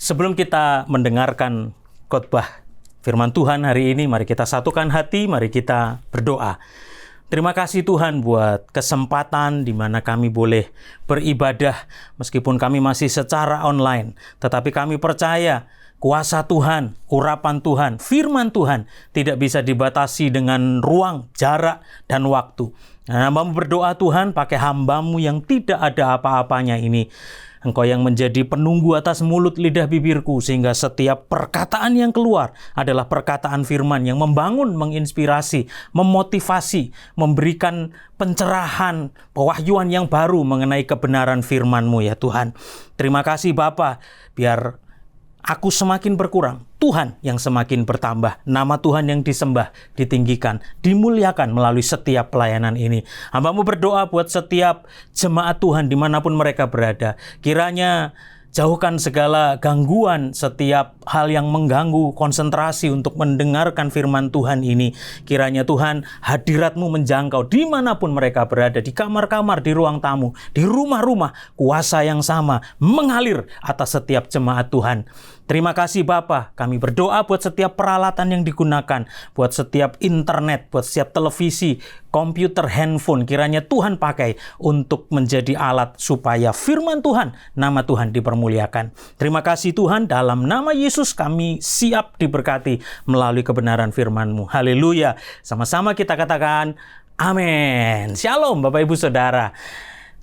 Sebelum kita mendengarkan khotbah firman Tuhan hari ini, mari kita satukan hati, mari kita berdoa. Terima kasih Tuhan buat kesempatan di mana kami boleh beribadah meskipun kami masih secara online. Tetapi kami percaya kuasa Tuhan, urapan Tuhan, firman Tuhan tidak bisa dibatasi dengan ruang, jarak, dan waktu. Nah, hamba-Mu berdoa Tuhan pakai hamba-Mu yang tidak ada apa-apanya ini. Engkau yang menjadi penunggu atas mulut lidah bibirku, sehingga setiap perkataan yang keluar adalah perkataan firman yang membangun, menginspirasi, memotivasi, memberikan pencerahan, pewahyuan yang baru mengenai kebenaran firman-Mu ya Tuhan. Terima kasih Bapa, biar aku semakin berkurang, Tuhan yang semakin bertambah. Nama Tuhan yang disembah, ditinggikan, dimuliakan melalui setiap pelayanan ini. Hamba-Mu berdoa buat setiap jemaat Tuhan dimanapun mereka berada. Kiranya jauhkan segala gangguan, setiap hal yang mengganggu konsentrasi untuk mendengarkan firman Tuhan ini. Kiranya Tuhan hadirat-Mu menjangkau dimanapun mereka berada, di kamar-kamar, di ruang tamu, di rumah-rumah. Kuasa yang sama mengalir atas setiap jemaat Tuhan. Terima kasih Bapa, kami berdoa buat setiap peralatan yang digunakan, buat setiap internet, buat setiap televisi, komputer, handphone, kiranya Tuhan pakai untuk menjadi alat supaya firman Tuhan, nama Tuhan dipermuliakan. Terima kasih Tuhan, dalam nama Yesus kami siap diberkati melalui kebenaran firman-Mu. Haleluya. Sama-sama kita katakan amin. Shalom Bapak Ibu Saudara.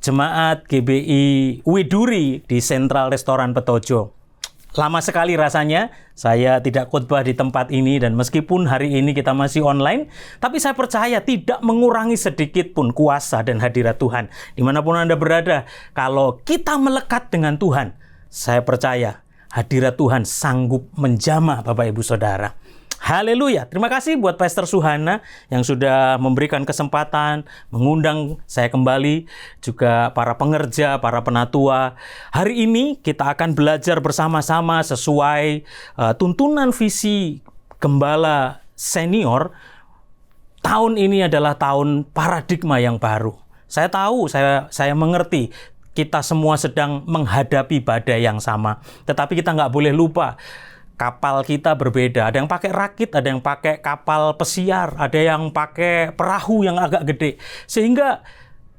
Jemaat GBI Widuri di Sentral Restoran Petojo. Lama sekali rasanya saya tidak khotbah di tempat ini, dan meskipun hari ini kita masih online, tapi saya percaya tidak mengurangi sedikit pun kuasa dan hadirat Tuhan. Dimanapun Anda berada, kalau kita melekat dengan Tuhan, saya percaya hadirat Tuhan sanggup menjamah Bapak Ibu Saudara. Haleluya. Terima kasih buat Pastor Suhana yang sudah memberikan kesempatan mengundang saya kembali, juga para pengerja, para penatua. Hari ini kita akan belajar bersama-sama sesuai tuntunan visi Gembala Senior. Tahun ini adalah tahun paradigma yang baru. Saya tahu, saya mengerti kita semua sedang menghadapi badai yang sama. Tetapi kita nggak boleh lupa, kapal kita berbeda. Ada yang pakai rakit, ada yang pakai kapal pesiar, ada yang pakai perahu yang agak gede. Sehingga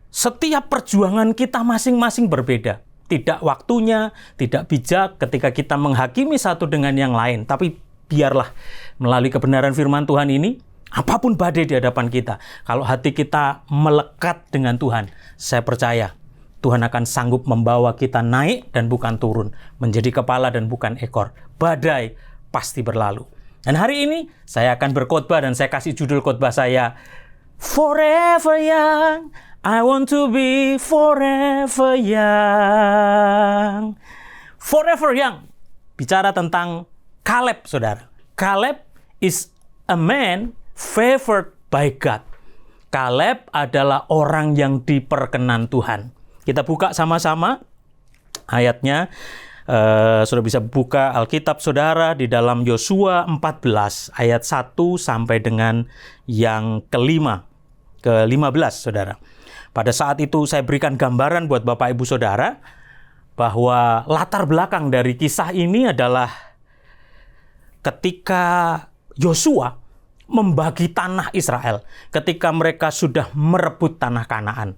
setiap perjuangan kita masing-masing berbeda. Tidak waktunya, tidak bijak ketika kita menghakimi satu dengan yang lain. Tapi biarlah melalui kebenaran firman Tuhan ini, apapun badai di hadapan kita, kalau hati kita melekat dengan Tuhan, saya percaya Tuhan akan sanggup membawa kita naik dan bukan turun, menjadi kepala dan bukan ekor. Badai pasti berlalu. Dan hari ini saya akan berkhotbah, dan saya kasih judul khotbah saya, Forever Young, I want to be forever young. Forever Young, bicara tentang Caleb, saudara. Caleb is a man favored by God. Caleb adalah orang yang diperkenan Tuhan. Kita buka sama-sama ayatnya. Sudah bisa buka Alkitab saudara di dalam Yosua 14 ayat 1 sampai dengan yang ke-15 saudara. Pada saat itu saya berikan gambaran buat Bapak Ibu Saudara bahwa latar belakang dari kisah ini adalah ketika Yosua membagi tanah Israel, ketika mereka sudah merebut tanah Kanaan.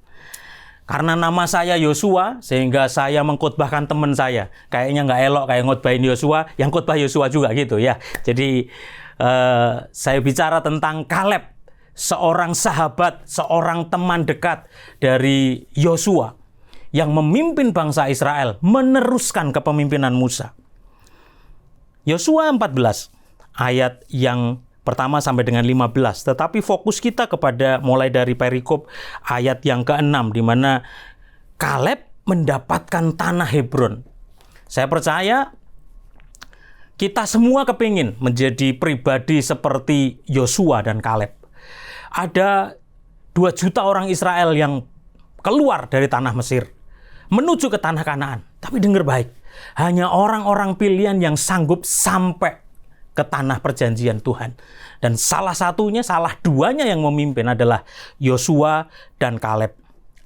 Karena nama saya Yosua, sehingga saya mengkhotbahkan teman saya. Kayaknya nggak elok kayak ngotbahin Yosua, yang khotbah Yosua juga gitu ya. Jadi saya bicara tentang Caleb, seorang sahabat, seorang teman dekat dari Yosua yang memimpin bangsa Israel meneruskan kepemimpinan Musa. Yosua 14 ayat yang pertama sampai dengan 15. Tetapi fokus kita kepada mulai dari perikop ayat yang ke-6, di mana Caleb mendapatkan tanah Hebron. Saya percaya kita semua kepingin menjadi pribadi seperti Yosua dan Caleb. Ada 2 juta orang Israel yang keluar dari tanah Mesir menuju ke tanah Kanaan. Tapi dengar baik, hanya orang-orang pilihan yang sanggup sampai ke tanah perjanjian Tuhan. Dan salah duanya yang memimpin adalah Yosua dan Caleb.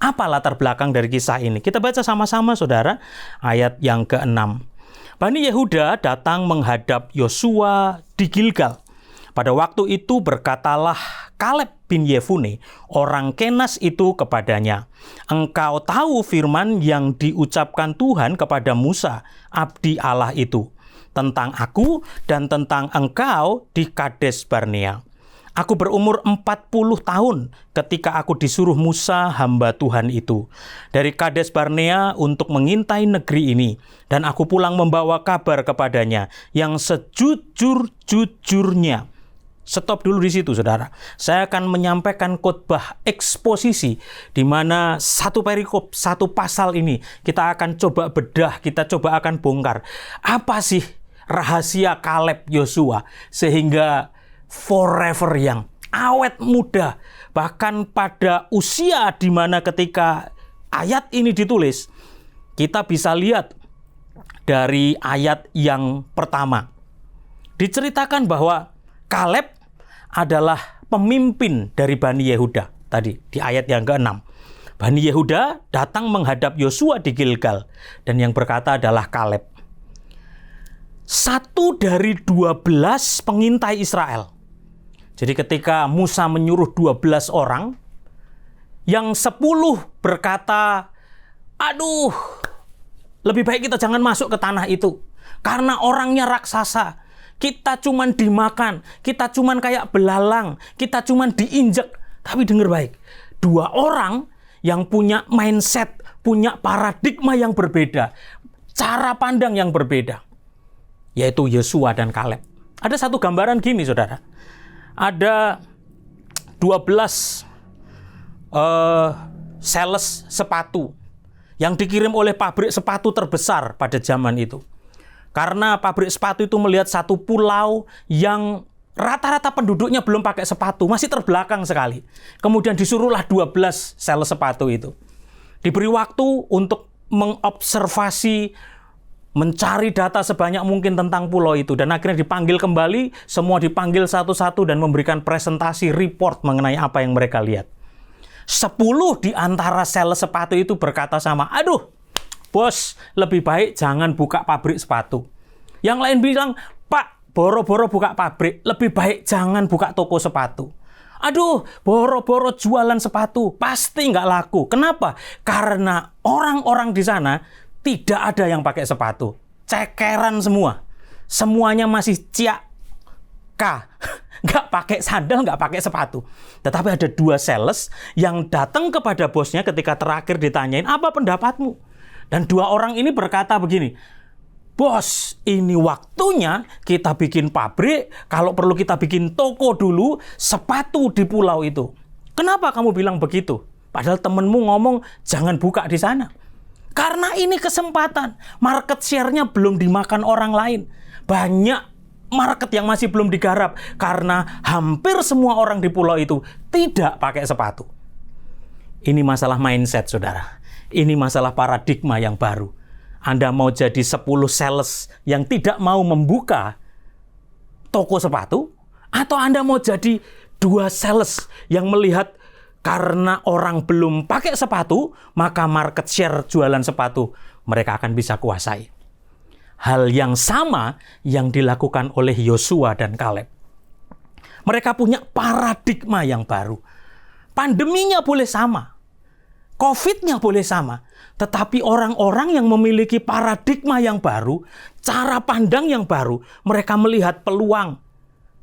Apa latar belakang dari kisah ini? Kita baca sama-sama saudara, ayat yang ke-6. Bani Yehuda datang menghadap Yosua di Gilgal. Pada waktu itu berkatalah Kaleb bin Yefune, orang Kenas itu kepadanya, "Engkau tahu firman yang diucapkan Tuhan kepada Musa, abdi Allah itu, tentang aku dan tentang engkau di Kades Barnea. Aku berumur 40 tahun ketika aku disuruh Musa hamba Tuhan itu dari Kades Barnea untuk mengintai negeri ini. Dan aku pulang membawa kabar kepadanya yang sejujur-jujurnya." Stop dulu di situ, saudara. Saya akan menyampaikan khotbah eksposisi di mana satu perikop, satu pasal ini kita akan coba bedah, kita coba akan bongkar. Apa sih rahasia Kaleb Yosua sehingga forever young, awet muda, bahkan pada usia di mana ketika ayat ini ditulis, kita bisa lihat dari ayat yang pertama. Diceritakan bahwa Kaleb adalah pemimpin dari Bani Yehuda. Tadi di ayat yang ke-6. Bani Yehuda datang menghadap Yosua di Gilgal. Dan yang berkata adalah Kaleb. Satu dari 12 pengintai Israel. Jadi ketika Musa menyuruh 12 orang, yang 10 berkata, "Aduh, lebih baik kita jangan masuk ke tanah itu. Karena orangnya raksasa. Kita cuman dimakan, kita cuman kayak belalang, kita cuman diinjek." Tapi dengar baik, 2 orang yang punya mindset, punya paradigma yang berbeda, cara pandang yang berbeda, yaitu Yosua dan Kaleb. Ada satu gambaran gini, saudara. Ada 12 sales sepatu yang dikirim oleh pabrik sepatu terbesar pada zaman itu. Karena pabrik sepatu itu melihat satu pulau yang rata-rata penduduknya belum pakai sepatu, masih terbelakang sekali. Kemudian disuruhlah 12 sales sepatu itu. Diberi waktu untuk mengobservasi, mencari data sebanyak mungkin tentang pulau itu. Dan akhirnya dipanggil kembali, semua dipanggil satu-satu dan memberikan presentasi report mengenai apa yang mereka lihat. 10 di antara sales sepatu itu berkata sama, "Aduh, bos, lebih baik jangan buka pabrik sepatu." Yang lain bilang, "Pak, boro-boro buka pabrik, lebih baik jangan buka toko sepatu." "Aduh, boro-boro jualan sepatu, pasti nggak laku." Kenapa? Karena orang-orang di sana tidak ada yang pakai sepatu. Cekeran semua. Semuanya masih ciak K. Nggak pakai sandal, nggak pakai sepatu. Tetapi ada 2 sales yang datang kepada bosnya ketika terakhir ditanyain, "Apa pendapatmu?" Dan 2 orang ini berkata begini, "Bos, ini waktunya kita bikin pabrik, kalau perlu kita bikin toko dulu, sepatu di pulau itu." "Kenapa kamu bilang begitu? Padahal temenmu ngomong jangan buka di sana." Karena ini kesempatan. Market share-nya belum dimakan orang lain. Banyak market yang masih belum digarap. Karena hampir semua orang di pulau itu tidak pakai sepatu. Ini masalah mindset, saudara. Ini masalah paradigma yang baru. Anda mau jadi 10 sales yang tidak mau membuka toko sepatu? Atau Anda mau jadi 2 sales yang melihat karena orang belum pakai sepatu, maka market share jualan sepatu mereka akan bisa kuasai. Hal yang sama yang dilakukan oleh Yosua dan Kaleb. Mereka punya paradigma yang baru. Pandeminya boleh sama, COVID-nya boleh sama, tetapi orang-orang yang memiliki paradigma yang baru, cara pandang yang baru, mereka melihat peluang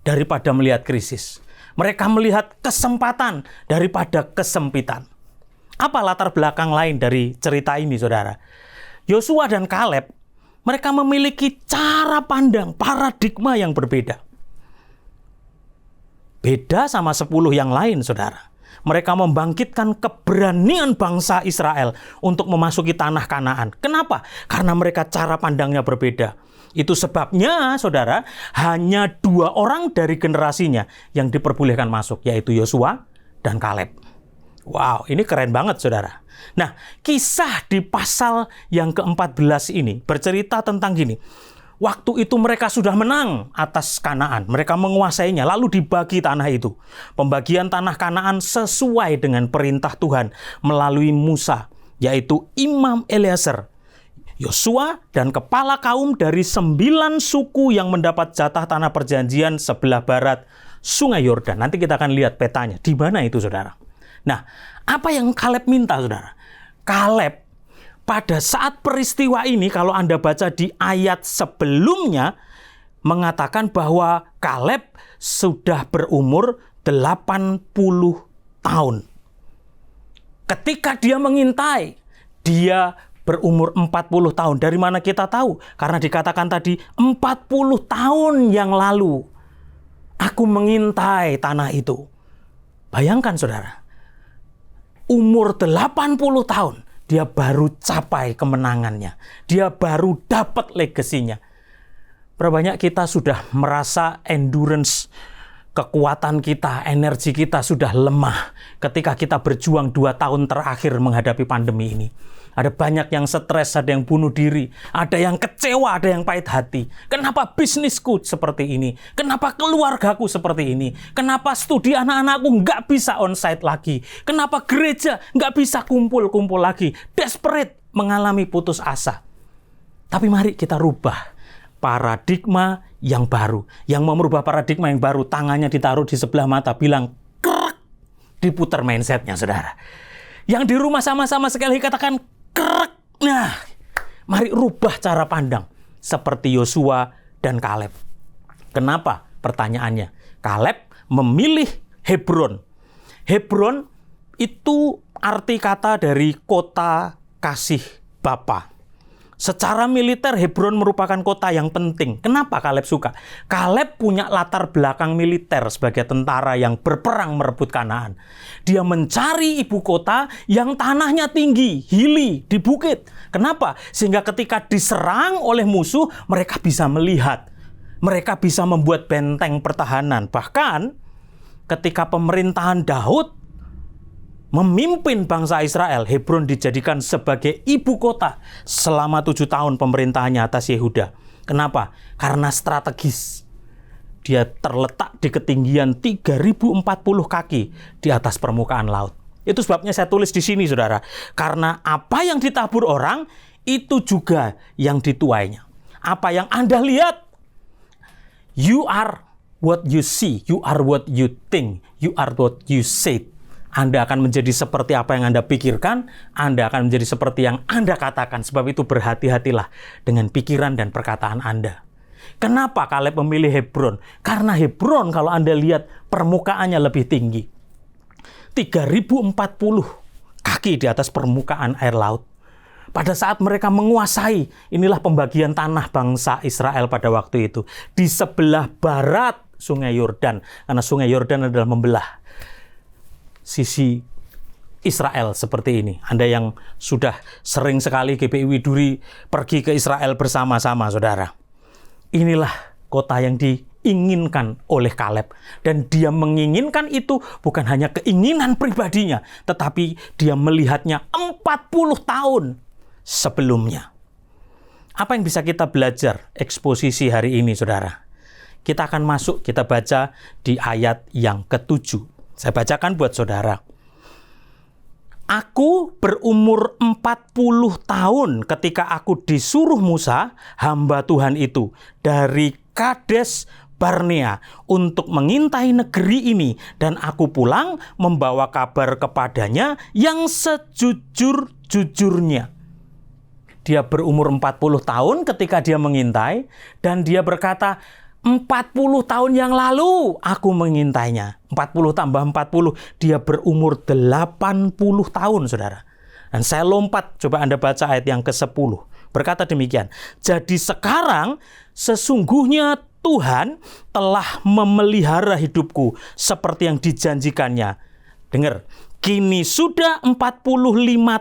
daripada melihat krisis. Mereka melihat kesempatan daripada kesempitan. Apa latar belakang lain dari cerita ini, saudara? Yosua dan Kaleb, mereka memiliki cara pandang, paradigma yang berbeda. Beda sama 10 yang lain, saudara. Mereka membangkitkan keberanian bangsa Israel untuk memasuki tanah Kanaan. Kenapa? Karena mereka cara pandangnya berbeda. Itu sebabnya, saudara, hanya 2 orang dari generasinya yang diperbolehkan masuk, yaitu Yosua dan Kaleb. Wow, ini keren banget, saudara. Nah, kisah di pasal yang ke-14 ini bercerita tentang gini. Waktu itu mereka sudah menang atas Kanaan. Mereka menguasainya, lalu dibagi tanah itu. Pembagian tanah Kanaan sesuai dengan perintah Tuhan melalui Musa, yaitu Imam Eleazar. Yosua dan kepala kaum dari 9 suku yang mendapat jatah tanah perjanjian sebelah barat Sungai Yordan. Nanti kita akan lihat petanya. Di mana itu, saudara? Nah, apa yang Kaleb minta, saudara? Kaleb pada saat peristiwa ini, kalau Anda baca di ayat sebelumnya, mengatakan bahwa Kaleb sudah berumur 80 tahun. Ketika dia mengintai, dia berumur 40 tahun. Dari mana kita tahu? Karena dikatakan tadi 40 tahun yang lalu aku mengintai tanah itu. Bayangkan, saudara. Umur 80 tahun dia baru capai kemenangannya. Dia baru dapat legasinya. Berapa banyak kita sudah merasa endurance, kekuatan kita, energi kita sudah lemah ketika kita berjuang 2 tahun terakhir menghadapi pandemi ini. Ada banyak yang stres, ada yang bunuh diri, ada yang kecewa, ada yang pahit hati. Kenapa bisnisku seperti ini? Kenapa keluargaku seperti ini? Kenapa studi anak-anakku nggak bisa onsite lagi? Kenapa gereja nggak bisa kumpul-kumpul lagi? Desperate, mengalami putus asa. Tapi mari kita rubah paradigma yang baru. Yang mau merubah paradigma yang baru, tangannya ditaruh di sebelah mata, bilang, krek, diputar mindsetnya, saudara. Yang di rumah sama-sama sekali katakan, krek. Nah, mari rubah cara pandang. Seperti Yosua dan Kaleb. Kenapa? Pertanyaannya. Kaleb memilih Hebron. Hebron itu arti kata dari kota kasih Bapa. Secara militer, Hebron merupakan kota yang penting. Kenapa Kaleb suka? Kaleb punya latar belakang militer sebagai tentara yang berperang merebut Kanaan. Dia mencari ibu kota yang tanahnya tinggi, hilly, di bukit. Kenapa? Sehingga ketika diserang oleh musuh, mereka bisa melihat. Mereka bisa membuat benteng pertahanan. Bahkan ketika pemerintahan Daud memimpin bangsa Israel, Hebron dijadikan sebagai ibu kota selama 7 tahun pemerintahannya atas Yehuda. Kenapa? Karena strategis. Dia terletak di ketinggian 3040 kaki di atas permukaan laut. Itu sebabnya saya tulis di sini, saudara. Karena apa yang ditabur orang, itu juga yang dituainya. Apa yang Anda lihat, you are what you see, you are what you think, you are what you say. Anda akan menjadi seperti apa yang Anda pikirkan, Anda akan menjadi seperti yang Anda katakan. Sebab itu berhati-hatilah dengan pikiran dan perkataan Anda. Kenapa Kaleb memilih Hebron? Karena Hebron kalau Anda lihat permukaannya lebih tinggi. 3040 kaki di atas permukaan air laut. Pada saat mereka menguasai, inilah pembagian tanah bangsa Israel pada waktu itu. Di sebelah barat Sungai Yordan. Karena Sungai Yordan adalah membelah sisi Israel seperti ini. Anda yang sudah sering sekali GPI Widuri pergi ke Israel bersama-sama, saudara. Inilah kota yang diinginkan oleh Kaleb. Dan dia menginginkan itu bukan hanya keinginan pribadinya, tetapi dia melihatnya 40 tahun sebelumnya. Apa yang bisa kita belajar eksposisi hari ini, saudara? Kita akan masuk, kita baca di ayat yang ke-7. Saya bacakan buat saudara. Aku berumur 40 tahun ketika aku disuruh Musa, hamba Tuhan itu, dari Kades Barnea untuk mengintai negeri ini. Dan aku pulang membawa kabar kepadanya yang sejujur-jujurnya. Dia berumur 40 tahun ketika dia mengintai. Dan dia berkata, 40 tahun yang lalu aku mengintainya. 40 tambah 40, dia berumur 80 tahun, saudara. Dan saya lompat, coba Anda baca ayat yang ke-10. Berkata demikian, jadi sekarang sesungguhnya Tuhan telah memelihara hidupku seperti yang dijanjikannya. Dengar, kini sudah 45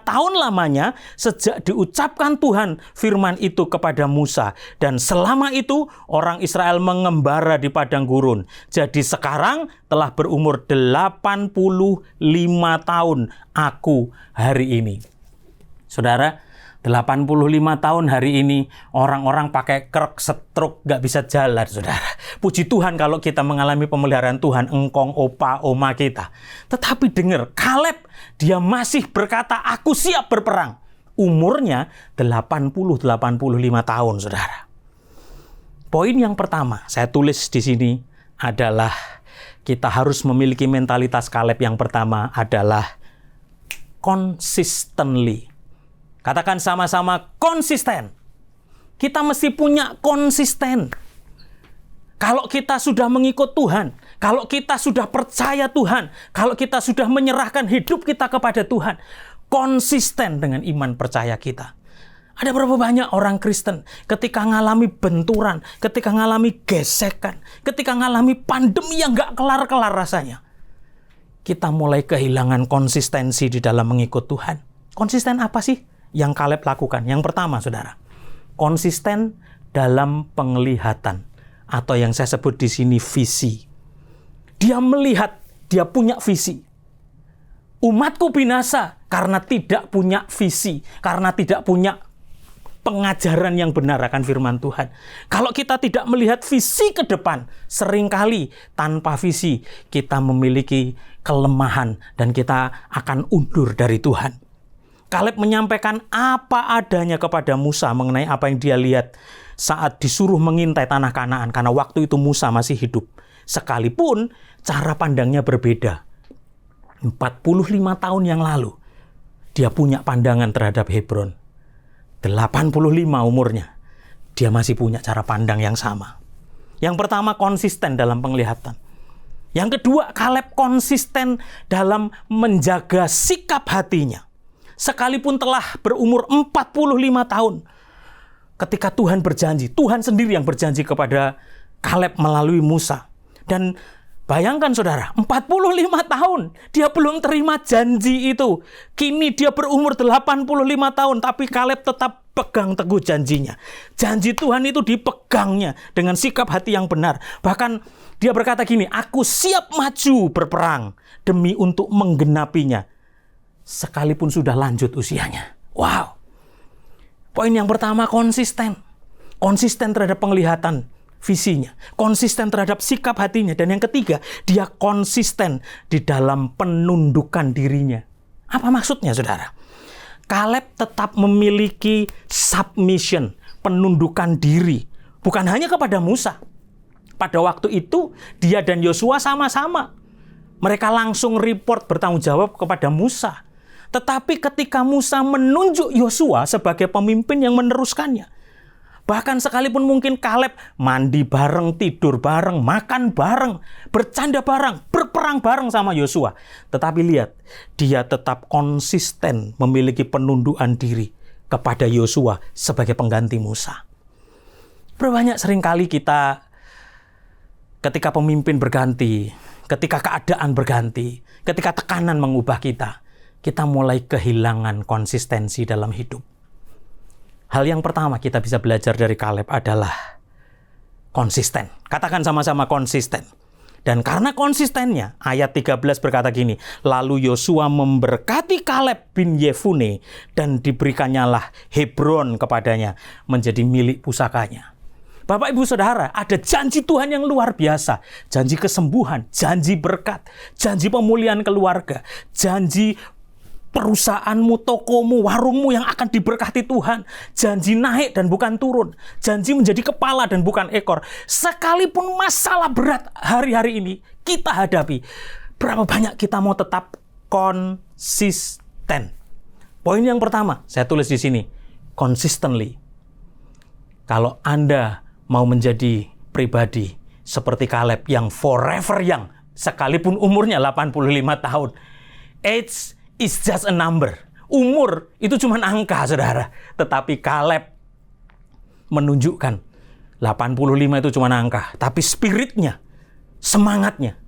tahun lamanya sejak diucapkan Tuhan firman itu kepada Musa. Dan selama itu orang Israel mengembara di padang gurun. Jadi sekarang telah berumur 85 tahun aku hari ini. Saudara, 85 tahun hari ini orang-orang pakai krek, stroke, gak bisa jalan, saudara. Puji Tuhan kalau kita mengalami pemeliharaan Tuhan, engkong, opa, oma kita. Tetapi dengar, Kaleb, dia masih berkata, aku siap berperang. umurnya 80-85 tahun, saudara. Poin yang pertama, saya tulis di sini adalah kita harus memiliki mentalitas Kaleb yang pertama adalah consistently. Katakan sama-sama konsisten. Kita mesti punya konsisten. Kalau kita sudah mengikut Tuhan, kalau kita sudah percaya Tuhan, kalau kita sudah menyerahkan hidup kita kepada Tuhan, konsisten dengan iman percaya kita. Ada berapa banyak orang Kristen ketika ngalami benturan, ketika ngalami gesekan, ketika ngalami pandemi yang gak kelar-kelar rasanya, kita mulai kehilangan konsistensi di dalam mengikut Tuhan. Konsisten apa sih yang Kaleb lakukan? Yang pertama, saudara, konsisten dalam penglihatan, atau yang saya sebut di sini visi. Dia melihat, dia punya visi. Umatku binasa karena tidak punya visi, karena tidak punya pengajaran yang benar akan firman Tuhan. Kalau kita tidak melihat visi ke depan, seringkali tanpa visi kita memiliki kelemahan dan kita akan undur dari Tuhan. Kaleb menyampaikan apa adanya kepada Musa mengenai apa yang dia lihat saat disuruh mengintai tanah Kanaan, karena waktu itu Musa masih hidup. Sekalipun cara pandangnya berbeda. 45 tahun yang lalu dia punya pandangan terhadap Hebron. 85 umurnya, dia masih punya cara pandang yang sama. Yang pertama, konsisten dalam penglihatan. Yang kedua, Kaleb konsisten dalam menjaga sikap hatinya. Sekalipun telah berumur 45 tahun, ketika Tuhan berjanji, Tuhan sendiri yang berjanji kepada Kaleb melalui Musa. Dan bayangkan saudara, 45 tahun dia belum terima janji itu. Kini dia berumur 85 tahun, tapi Kaleb tetap pegang teguh janjinya. Janji Tuhan itu dipegangnya dengan sikap hati yang benar. Bahkan dia berkata gini, aku siap maju berperang demi untuk menggenapinya, sekalipun sudah lanjut usianya. Wow. Poin yang pertama, konsisten. Konsisten terhadap penglihatan visinya, konsisten terhadap sikap hatinya, dan yang ketiga, dia konsisten di dalam penundukan dirinya. Apa maksudnya, saudara? Kaleb tetap memiliki submission, penundukan diri, bukan hanya kepada Musa. Pada waktu itu, dia dan Yosua sama-sama. Mereka langsung report bertanggung jawab kepada Musa. Tetapi ketika Musa menunjuk Yosua sebagai pemimpin yang meneruskannya, bahkan sekalipun mungkin Kaleb mandi bareng, tidur bareng, makan bareng, bercanda bareng, berperang bareng sama Yosua. Tetapi lihat, dia tetap konsisten memiliki penundukan diri kepada Yosua sebagai pengganti Musa. Berbanyak seringkali kita ketika pemimpin berganti, ketika keadaan berganti, ketika tekanan mengubah kita mulai kehilangan konsistensi dalam hidup. Hal yang pertama kita bisa belajar dari Kaleb adalah konsisten. Katakan sama-sama konsisten. Dan karena konsistennya, ayat 13 berkata gini, lalu Yosua memberkati Kaleb bin Yefune dan diberikannya Hebron kepadanya menjadi milik pusakanya. Bapak, Ibu, Saudara, ada janji Tuhan yang luar biasa. Janji kesembuhan, janji berkat, janji pemulihan keluarga, janji perusahaanmu, tokomu, warungmu yang akan diberkati Tuhan. Janji naik dan bukan turun. Janji menjadi kepala dan bukan ekor. Sekalipun masalah berat hari-hari ini kita hadapi, berapa banyak kita mau tetap konsisten? Poin yang pertama, saya tulis di sini, consistently. Kalau Anda mau menjadi pribadi seperti Kaleb yang forever young, sekalipun umurnya 85 tahun, age is just a number. Umur itu cuma angka, saudara. Tetapi Kaleb menunjukkan 85 itu cuma angka. Tapi spiritnya, semangatnya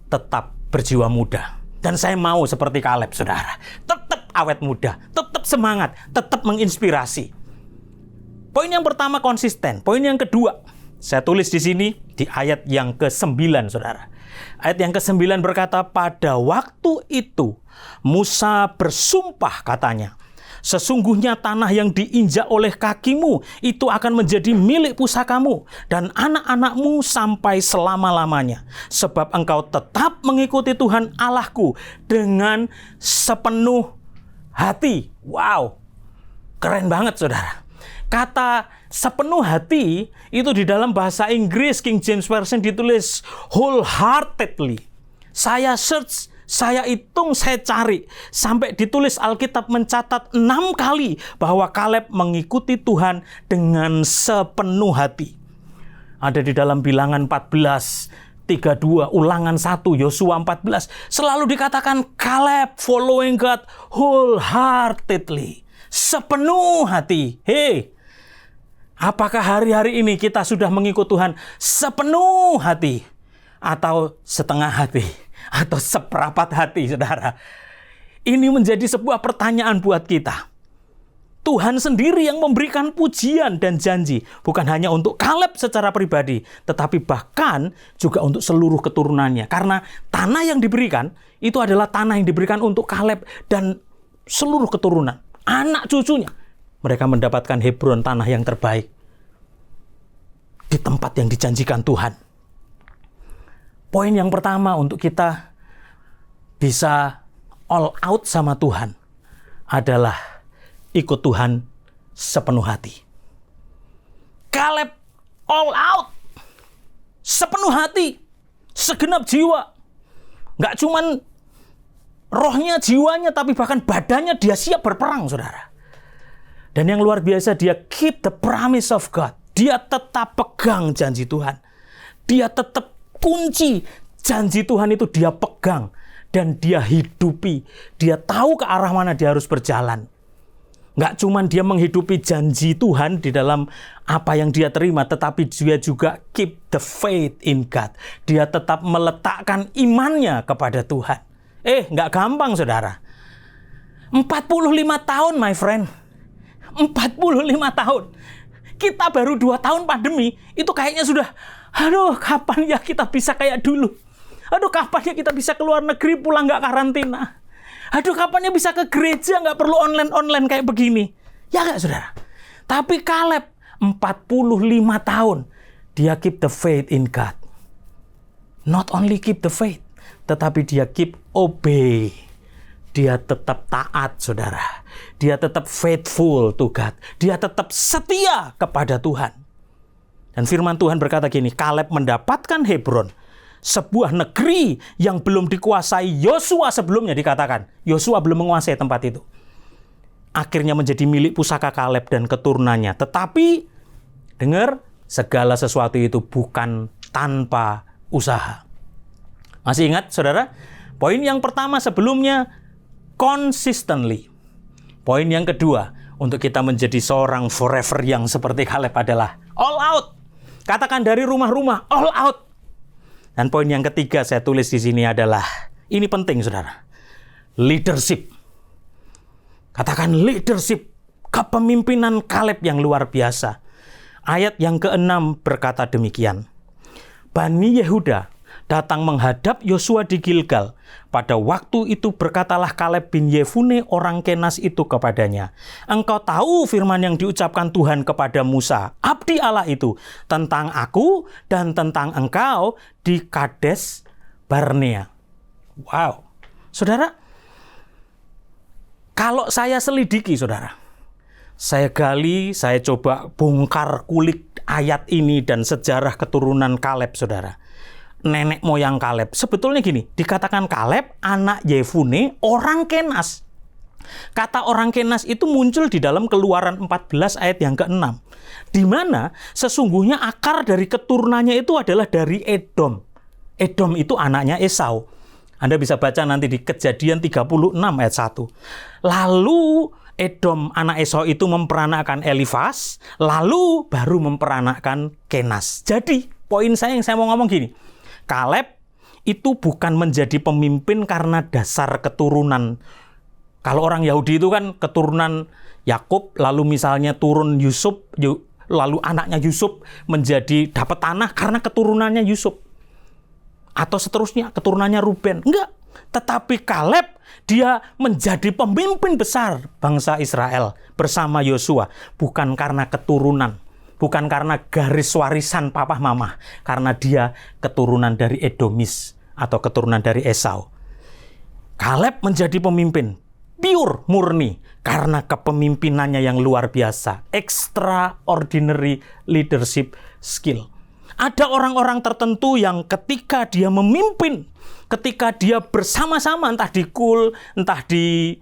tetap berjiwa muda. Dan saya mau seperti Kaleb, saudara. Tetap awet muda, tetap semangat, tetap menginspirasi. Poin yang pertama konsisten. Poin yang kedua, saya tulis di sini di ayat yang ke-9, saudara. Ayat yang ke-9 berkata, pada waktu itu Musa bersumpah, katanya, sesungguhnya tanah yang diinjak oleh kakimu itu akan menjadi milik pusakamu dan anak-anakmu sampai selama-lamanya. Sebab engkau tetap mengikuti Tuhan Allahku dengan sepenuh hati. Wow. Keren banget, saudara. Kata sepenuh hati itu di dalam bahasa Inggris King James Version ditulis wholeheartedly. Saya search, saya hitung, saya cari. Sampai ditulis Alkitab mencatat 6 kali bahwa Kaleb mengikuti Tuhan dengan sepenuh hati. Ada di dalam Bilangan 14, 32, Ulangan 1, Yosua 14. Selalu dikatakan Kaleb following God wholeheartedly. Sepenuh hati. Hei, apakah hari-hari ini kita sudah mengikut Tuhan sepenuh hati? Atau setengah hati? Atau seperapat hati, saudara? Ini menjadi sebuah pertanyaan buat kita. Tuhan sendiri yang memberikan pujian dan janji. Bukan hanya untuk Kaleb secara pribadi, tetapi bahkan juga untuk seluruh keturunannya. Karena tanah yang diberikan, itu adalah tanah yang diberikan untuk Kaleb dan seluruh keturunan. Anak cucunya. Mereka mendapatkan Hebron, tanah yang terbaik. Di tempat yang dijanjikan Tuhan. Poin yang pertama untuk kita bisa all out sama Tuhan adalah ikut Tuhan sepenuh hati. Kaleb all out, sepenuh hati, segenap jiwa. Nggak cuman rohnya, jiwanya, tapi bahkan badannya dia siap berperang, saudara. Dan yang luar biasa, dia keep the promise of God. Dia tetap pegang janji Tuhan. Dia tetap kunci janji Tuhan itu dia pegang. Dan dia hidupi. Dia tahu ke arah mana dia harus berjalan. Nggak cuman dia menghidupi janji Tuhan di dalam apa yang dia terima, tetapi dia juga keep the faith in God. Dia tetap meletakkan imannya kepada Tuhan. Nggak gampang, saudara. 45 tahun, my friend. 45 tahun. Kita baru 2 tahun pandemi, itu kayaknya sudah, aduh, kapan ya kita bisa kayak dulu? Aduh, kapan ya kita bisa keluar negeri, pulang nggak karantina? Aduh, kapannya bisa ke gereja, nggak perlu online-online kayak begini. Ya nggak, saudara? Tapi Kaleb, 45 tahun, dia keep the faith in God. Not only keep the faith, tetapi dia keep obey. Dia tetap taat, saudara. Dia tetap faithful to God. Dia tetap setia kepada Tuhan. Dan firman Tuhan berkata gini, Kaleb mendapatkan Hebron, sebuah negeri yang belum dikuasai Yosua sebelumnya. Dikatakan Yosua belum menguasai tempat itu. Akhirnya menjadi milik pusaka Kaleb dan keturunannya. Tetapi dengar, segala sesuatu itu bukan tanpa usaha. Masih ingat, saudara? Poin yang pertama sebelumnya, consistently. Poin yang kedua, untuk kita menjadi seorang forever yang seperti Kaleb adalah all out. Katakan dari rumah-rumah, all out. Dan poin yang ketiga saya tulis di sini adalah, ini penting, saudara, leadership. Katakan leadership, kepemimpinan Kaleb yang luar biasa. Ayat yang ke-6 berkata demikian. Bani Yehuda datang menghadap Yosua di Gilgal. Pada waktu itu berkatalah Kaleb bin Yefune orang Kenas itu kepadanya, engkau tahu firman yang diucapkan Tuhan kepada Musa, abdi Allah itu, tentang aku dan tentang engkau di Kades Barnea. Wow. Saudara, kalau saya selidiki, saudara, saya gali, saya coba bongkar kulik ayat ini dan sejarah keturunan Kaleb, saudara. Nenek moyang Kaleb. Sebetulnya gini, dikatakan Kaleb anak Yefune orang Kenas. Kata orang Kenas itu muncul di dalam Keluaran 14 ayat yang ke-6. Di mana sesungguhnya akar dari keturunannya itu adalah dari Edom. Edom itu anaknya Esau. Anda bisa baca nanti di Kejadian 36 ayat 1. Lalu Edom anak Esau itu memperanakkan Elifas, lalu baru memperanakkan Kenas. Jadi poin saya yang saya mau ngomong gini, Kaleb itu bukan menjadi pemimpin karena dasar keturunan. Kalau orang Yahudi itu kan keturunan Yakub, lalu misalnya turun Yusuf, lalu anaknya Yusuf menjadi dapat tanah karena keturunannya Yusuf. Atau seterusnya, keturunannya Ruben. Enggak. Tetapi Kaleb, dia menjadi pemimpin besar bangsa Israel bersama Yosua. Bukan karena keturunan. Bukan karena garis warisan papa mama. Karena dia keturunan dari Edomis atau keturunan dari Esau. Kaleb menjadi pemimpin. pure, murni, karena kepemimpinannya yang luar biasa. Extraordinary leadership skill. Ada orang-orang tertentu yang ketika dia memimpin, ketika dia bersama-sama, entah di kul, entah di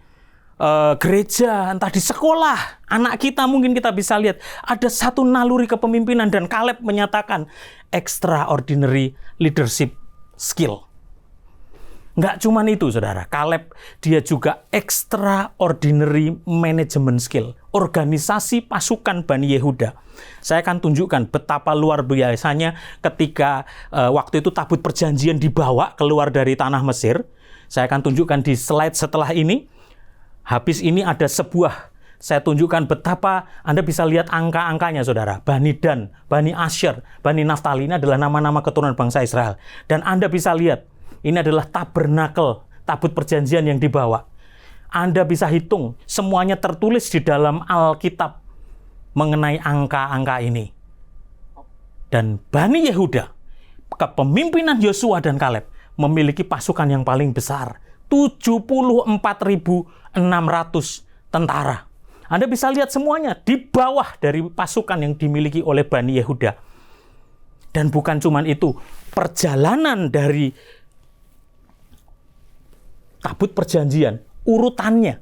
gereja, entah di sekolah, anak kita mungkin kita bisa lihat, ada satu naluri kepemimpinan dan Kaleb menyatakan extraordinary leadership skill. Nggak cuman itu, saudara. Kaleb, dia juga extraordinary management skill. Organisasi pasukan Bani Yehuda. Saya akan tunjukkan betapa luar biasanya ketika waktu itu tabut perjanjian dibawa keluar dari tanah Mesir. Saya akan tunjukkan di slide setelah ini. Habis ini ada sebuah, saya tunjukkan betapa Anda bisa lihat angka-angkanya, saudara. Bani Dan, Bani Asher, Bani Naftali, ini adalah nama-nama keturunan bangsa Israel. Dan Anda bisa lihat, ini adalah tabernakel, tabut perjanjian yang dibawa. Anda bisa hitung, semuanya tertulis di dalam Alkitab mengenai angka-angka ini. Dan Bani Yehuda, kepemimpinan Yosua dan Kaleb, memiliki pasukan yang paling besar. 74.600 tentara. Anda bisa lihat semuanya di bawah dari pasukan yang dimiliki oleh Bani Yehuda. Dan bukan cuma itu, perjalanan dari tabut perjanjian, urutannya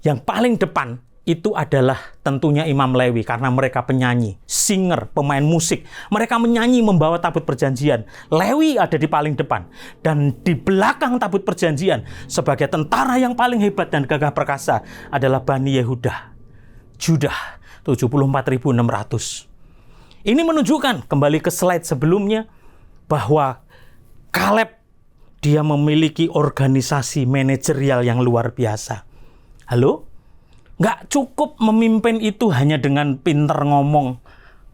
yang paling depan itu adalah tentunya Imam Lewi, karena mereka penyanyi, singer, pemain musik. Mereka menyanyi membawa tabut perjanjian. Lewi ada di paling depan. Dan di belakang tabut perjanjian, sebagai tentara yang paling hebat dan gagah perkasa adalah Bani Yehuda. Judah, 74.600. Ini menunjukkan, kembali ke slide sebelumnya, bahwa Kaleb, dia memiliki organisasi manajerial yang luar biasa. Halo? Nggak cukup memimpin itu hanya dengan pinter ngomong,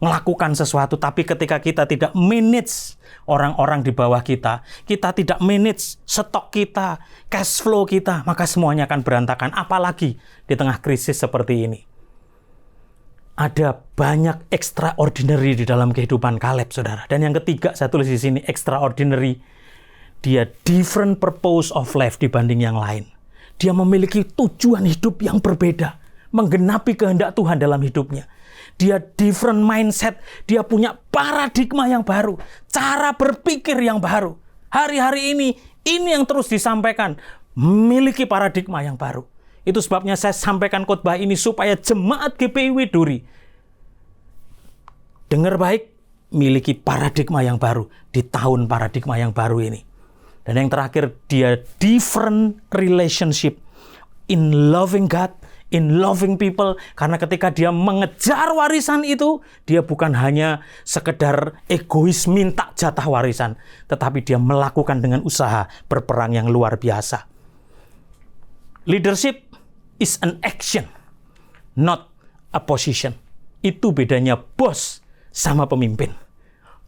melakukan sesuatu. Tapi ketika kita tidak manage orang-orang di bawah kita, kita tidak manage stok kita, cash flow kita, maka semuanya akan berantakan. Apalagi di tengah krisis seperti ini. Ada banyak extraordinary di dalam kehidupan Kaleb, saudara. Dan yang ketiga, saya tulis di sini, extraordinary. Dia different purpose of life dibanding yang lain. Dia memiliki tujuan hidup yang berbeda, menggenapi kehendak Tuhan dalam hidupnya. Dia different mindset, dia punya paradigma yang baru, cara berpikir yang baru. Hari-hari ini yang terus disampaikan, memiliki paradigma yang baru. Itu sebabnya saya sampaikan khotbah ini supaya jemaat GPIW Duri dengar baik, miliki paradigma yang baru di tahun paradigma yang baru ini. Dan yang terakhir, dia different relationship in loving God, in loving people. Karena ketika dia mengejar warisan itu, dia bukan hanya sekedar egois minta jatah warisan, tetapi dia melakukan dengan usaha berperang yang luar biasa. Leadership is an action, not a position. Itu bedanya bos sama pemimpin.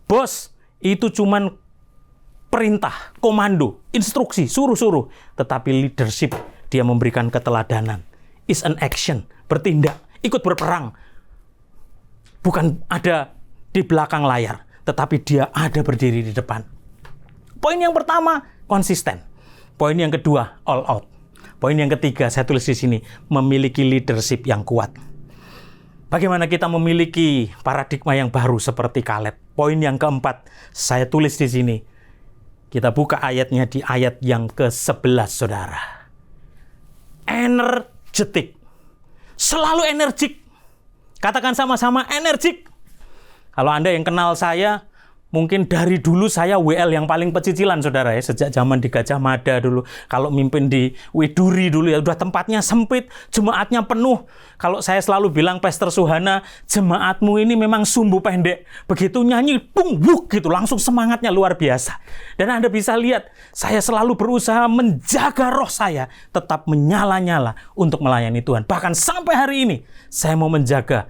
Bos itu cuman perintah, komando, instruksi, suruh-suruh. Tetapi leadership, dia memberikan keteladanan. Is an action, bertindak, ikut berperang. Bukan ada di belakang layar, tetapi dia ada berdiri di depan. Poin yang pertama, konsisten. Poin yang kedua, all out. Poin yang ketiga, saya tulis di sini, memiliki leadership yang kuat. Bagaimana kita memiliki paradigma yang baru seperti Kaleb? Poin yang keempat, saya tulis di sini. Kita buka ayatnya di ayat yang ke-11, saudara. Energetik. Selalu energik. Katakan sama-sama, energik. Kalau Anda yang kenal saya, mungkin dari dulu saya WL yang paling pecicilan, saudara ya. Sejak zaman di Gajah Mada dulu. Kalau mimpin di Widuri dulu ya, udah tempatnya sempit, jemaatnya penuh. Kalau saya selalu bilang, Pastor Suhana, jemaatmu ini memang sumbu pendek. Begitu nyanyi, bung, wuk, gitu. Langsung semangatnya luar biasa. Dan Anda bisa lihat, saya selalu berusaha menjaga roh saya tetap menyala-nyala untuk melayani Tuhan. Bahkan sampai hari ini, saya mau menjaga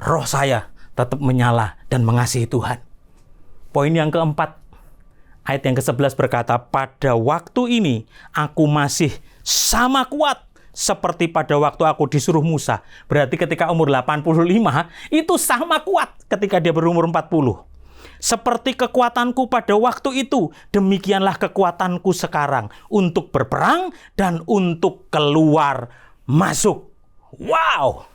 roh saya tetap menyala dan mengasihi Tuhan. Poin yang keempat, ayat yang ke-11 berkata, pada waktu ini aku masih sama kuat seperti pada waktu aku disuruh Musa. Berarti ketika umur 85, itu sama kuat ketika dia berumur 40. Seperti kekuatanku pada waktu itu, demikianlah kekuatanku sekarang untuk berperang dan untuk keluar masuk. Wow!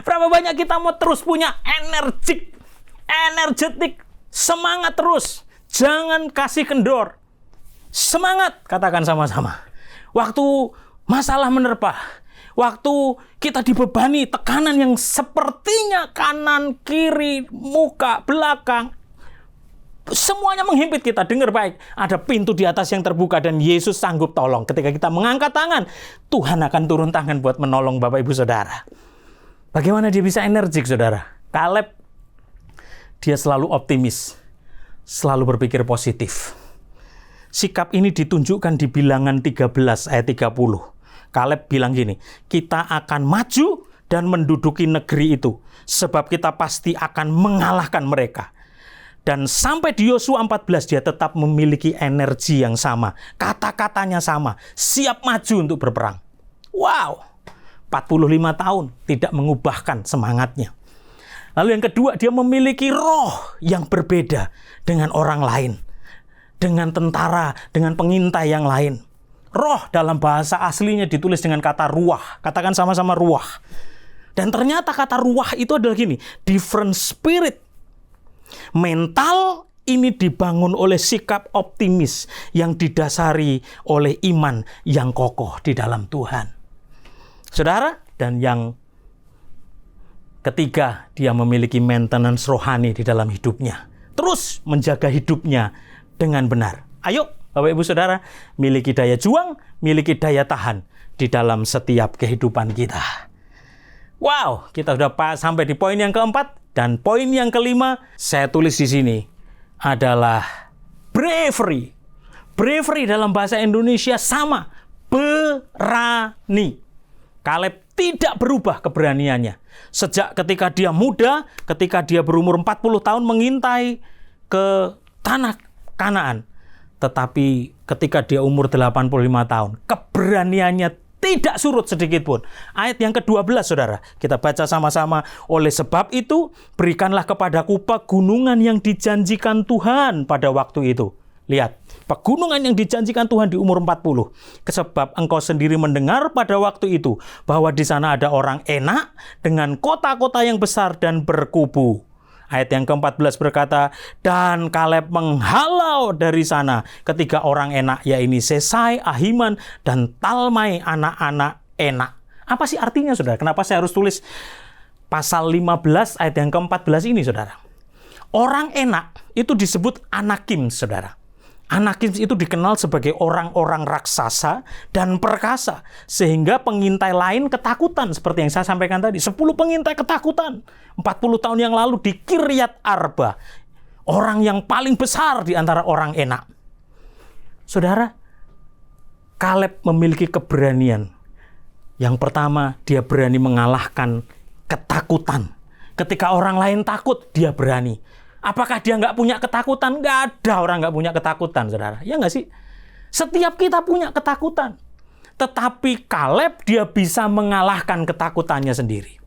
Berapa banyak kita mau terus punya energetik, semangat terus. Jangan kasih kendor. Semangat, katakan sama-sama. Waktu masalah menerpa, waktu kita dibebani tekanan yang sepertinya kanan, kiri, muka, belakang, semuanya menghimpit kita. Dengar baik, ada pintu di atas yang terbuka dan Yesus sanggup tolong. Ketika kita mengangkat tangan, Tuhan akan turun tangan buat menolong Bapak Ibu Saudara. Bagaimana dia bisa energik, Saudara? Kaleb, dia selalu optimis, selalu berpikir positif. Sikap ini ditunjukkan di Bilangan 13 ayat 30. Kaleb bilang gini, kita akan maju dan menduduki negeri itu, sebab kita pasti akan mengalahkan mereka. Dan sampai di Yosua 14 dia tetap memiliki energi yang sama. Kata-katanya sama, siap maju untuk berperang. Wow, 45 tahun tidak mengubahkan semangatnya. Lalu yang kedua, dia memiliki roh yang berbeda dengan orang lain. Dengan tentara, dengan pengintai yang lain. Roh dalam bahasa aslinya ditulis dengan kata ruah. Katakan sama-sama ruah. Dan ternyata kata ruah itu adalah gini, different spirit. Mental ini dibangun oleh sikap optimis yang didasari oleh iman yang kokoh di dalam Tuhan. Saudara, dan yang ketiga, dia memiliki maintenance rohani di dalam hidupnya. Terus menjaga hidupnya dengan benar. Ayo, Bapak Ibu Saudara, miliki daya juang, miliki daya tahan di dalam setiap kehidupan kita. Wow, kita sudah sampai di poin yang keempat. Dan poin yang kelima, saya tulis di sini, adalah bravery. Bravery dalam bahasa Indonesia sama, berani. Kaleb tidak berubah keberaniannya. Sejak ketika dia muda, ketika dia berumur 40 tahun mengintai ke tanah Kanaan. Tetapi ketika dia umur 85 tahun, keberaniannya tidak surut sedikit pun. Ayat yang ke-12, Saudara. Kita baca sama-sama. Oleh sebab itu, berikanlah kepadaku pegunungan yang dijanjikan Tuhan pada waktu itu. Lihat, pegunungan yang dijanjikan Tuhan di umur 40. Sebab engkau sendiri mendengar pada waktu itu bahwa di sana ada orang Enak dengan kota-kota yang besar dan berkubu. Ayat yang ke-14 berkata, dan Kaleb menghalau dari sana ketiga orang Enak, yaitu Sesai, Ahiman, dan Talmai, anak-anak Enak. Apa sih artinya, Saudara? Kenapa saya harus tulis pasal 15 ayat yang ke-14 ini, Saudara? Orang Enak itu disebut Anakim, Saudara. Anakim itu dikenal sebagai orang-orang raksasa dan perkasa. Sehingga pengintai lain ketakutan. Seperti yang saya sampaikan tadi. 10 pengintai ketakutan. 40 tahun yang lalu di Kiryat Arba. Orang yang paling besar di antara orang Enak. Saudara, Kaleb memiliki keberanian. Yang pertama, dia berani mengalahkan ketakutan. Ketika orang lain takut, dia berani. Apakah dia nggak punya ketakutan? Nggak ada orang nggak punya ketakutan, Saudara. Ya nggak sih? Setiap kita punya ketakutan. Tetapi Kaleb dia bisa mengalahkan ketakutannya sendiri.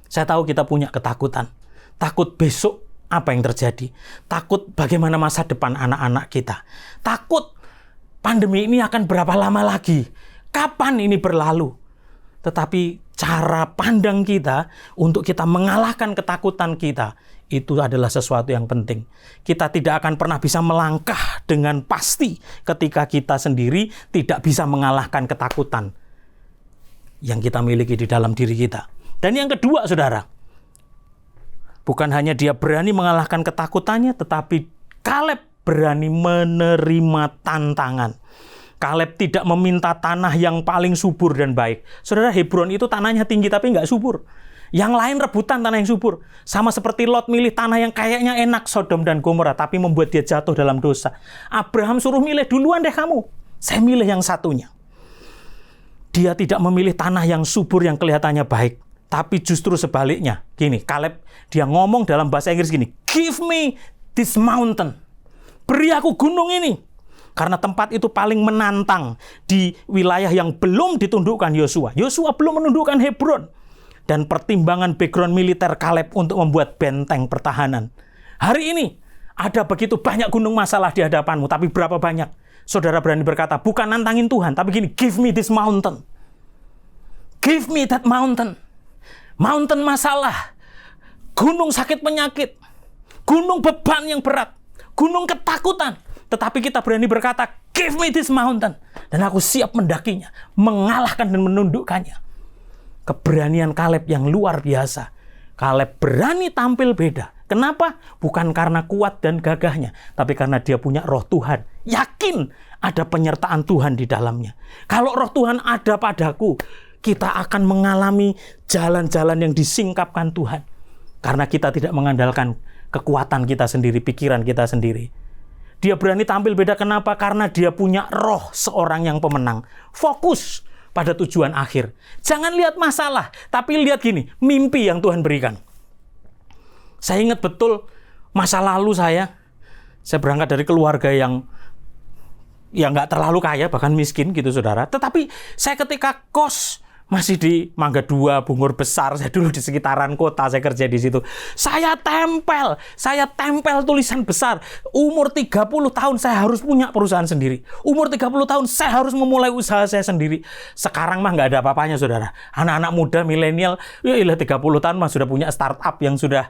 Saya tahu kita punya ketakutan. Takut besok apa yang terjadi. Takut bagaimana masa depan anak-anak kita. Takut pandemi ini akan berapa lama lagi. Kapan ini berlalu? Tetapi cara pandang kita untuk kita mengalahkan ketakutan kita, itu adalah sesuatu yang penting. Kita tidak akan pernah bisa melangkah dengan pasti ketika kita sendiri tidak bisa mengalahkan ketakutan yang kita miliki di dalam diri kita. Dan yang kedua, Saudara, bukan hanya dia berani mengalahkan ketakutannya, tetapi Kaleb berani menerima tantangan. Kaleb tidak meminta tanah yang paling subur dan baik. Saudara, Hebron itu tanahnya tinggi tapi nggak subur. Yang lain rebutan tanah yang subur. Sama seperti Lot milih tanah yang kayaknya enak, Sodom dan Gomora, tapi membuat dia jatuh dalam dosa. Abraham suruh milih duluan deh kamu. Saya milih yang satunya. Dia tidak memilih tanah yang subur yang kelihatannya baik. Tapi justru sebaliknya. Gini, Kaleb, dia ngomong dalam bahasa Inggris gini. Give me this mountain. Beri aku gunung ini. Karena tempat itu paling menantang di wilayah yang belum ditundukkan Yosua. Yosua belum menundukkan Hebron. dan pertimbangan background militer Kaleb untuk membuat benteng pertahanan. Hari ini ada begitu banyak gunung masalah di hadapanmu, tapi berapa banyak saudara berani berkata, bukan nantangin Tuhan, tapi gini, give me this mountain. Give me that mountain. Mountain masalah, gunung sakit penyakit, gunung beban yang berat, gunung ketakutan. Tetapi kita berani berkata, give me this mountain. Dan aku siap mendakinya, mengalahkan dan menundukkannya. Keberanian Kaleb yang luar biasa. Kaleb berani tampil beda. Kenapa? Bukan karena kuat dan gagahnya, tapi karena dia punya roh Tuhan. Yakin ada penyertaan Tuhan di dalamnya. Kalau roh Tuhan ada padaku, kita akan mengalami jalan-jalan yang disingkapkan Tuhan. Karena kita tidak mengandalkan kekuatan kita sendiri, pikiran kita sendiri. Dia berani tampil beda, kenapa? Karena dia punya roh seorang yang pemenang. Fokus pada tujuan akhir. Jangan lihat masalah, tapi lihat gini, mimpi yang Tuhan berikan. Saya ingat betul masa lalu saya berangkat dari keluarga yang nggak terlalu kaya, bahkan miskin gitu saudara. Tetapi saya ketika kos masih di Mangga 2, Bungur Besar, saya dulu di sekitaran kota, saya kerja di situ. Saya tempel tulisan besar, umur 30 tahun saya harus punya perusahaan sendiri. Umur 30 tahun saya harus memulai usaha saya sendiri. Sekarang mah nggak ada apa-apanya saudara. Anak-anak muda, milenial, ya 30 tahun mah sudah punya startup yang sudah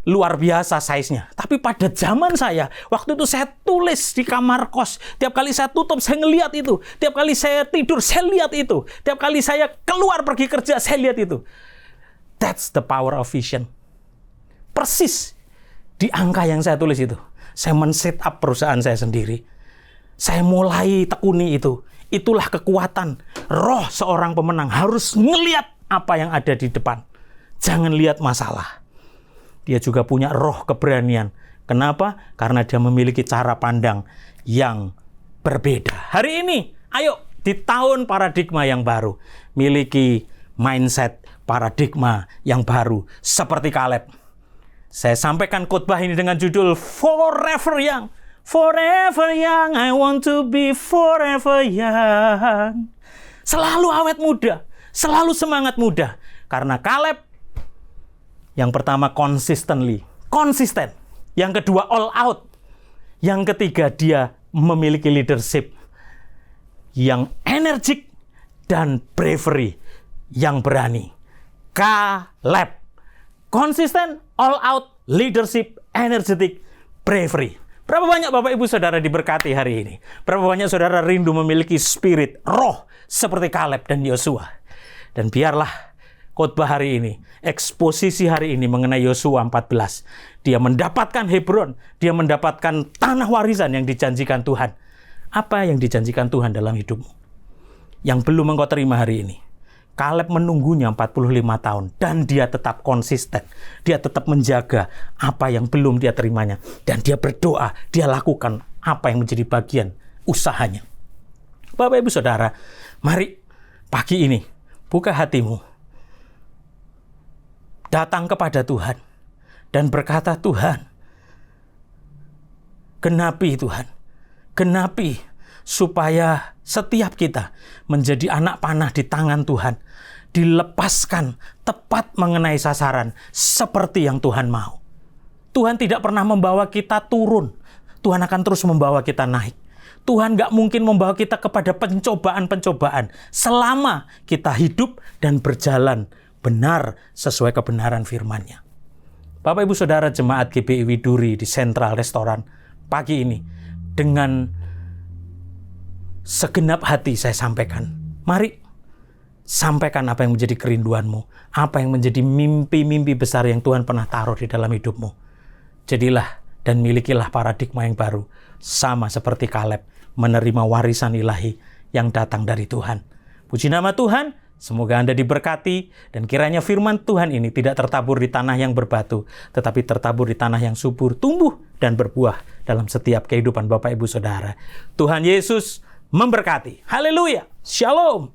luar biasa size-nya. Tapi pada zaman saya, waktu itu saya tulis di kamar kos. Tiap kali saya tutup, saya ngelihat itu. Tiap kali saya tidur, saya lihat itu. Tiap kali saya keluar pergi kerja, saya lihat itu. That's the power of vision. Persis di angka yang saya tulis itu. Saya men-set up perusahaan saya sendiri. Saya mulai tekuni itu. Itulah kekuatan roh seorang pemenang. Harus ngelihat apa yang ada di depan. Jangan lihat masalah. Dia juga punya roh keberanian. Kenapa? Karena dia memiliki cara pandang yang berbeda. Hari ini, ayo di tahun paradigma yang baru, miliki mindset paradigma yang baru seperti Kaleb. Saya sampaikan khotbah ini dengan judul Forever Young. Forever young, I want to be forever young. Selalu awet muda, selalu semangat muda. Karena Kaleb yang pertama konsisten. Yang kedua all out. Yang ketiga dia memiliki leadership yang energik dan bravery yang berani. Kaleb. Konsisten, all out, leadership, energetic, bravery. Berapa banyak Bapak Ibu Saudara diberkati hari ini? Berapa banyak saudara rindu memiliki spirit, roh seperti Kaleb dan Yosua? Dan biarlah khotbah hari ini, eksposisi hari ini mengenai Yosua 14. Dia mendapatkan Hebron, dia mendapatkan tanah warisan yang dijanjikan Tuhan. Apa yang dijanjikan Tuhan dalam hidupmu? Yang belum engkau terima hari ini. Kaleb menunggunya 45 tahun dan dia tetap konsisten. Dia tetap menjaga apa yang belum dia terimanya. Dan dia berdoa, dia lakukan apa yang menjadi bagian usahanya. Bapak Ibu Saudara, mari pagi ini buka hatimu. Datang kepada Tuhan dan berkata, Tuhan, genapi Tuhan, genapi supaya setiap kita menjadi anak panah di tangan Tuhan, dilepaskan tepat mengenai sasaran seperti yang Tuhan mau. Tuhan tidak pernah membawa kita turun, Tuhan akan terus membawa kita naik. Tuhan gak mungkin membawa kita kepada pencobaan-pencobaan selama kita hidup dan berjalan benar sesuai kebenaran firman-Nya. Bapak Ibu Saudara jemaat GBI Widuri di Sentral Restoran, pagi ini dengan segenap hati saya sampaikan, mari sampaikan apa yang menjadi kerinduanmu, apa yang menjadi mimpi-mimpi besar yang Tuhan pernah taruh di dalam hidupmu. Jadilah dan milikilah paradigma yang baru, sama seperti Kaleb menerima warisan ilahi yang datang dari Tuhan. Puji nama Tuhan. Semoga Anda diberkati dan kiranya firman Tuhan ini tidak tertabur di tanah yang berbatu, tetapi tertabur di tanah yang subur, tumbuh dan berbuah dalam setiap kehidupan Bapak Ibu Saudara. Tuhan Yesus memberkati. Haleluya. Shalom.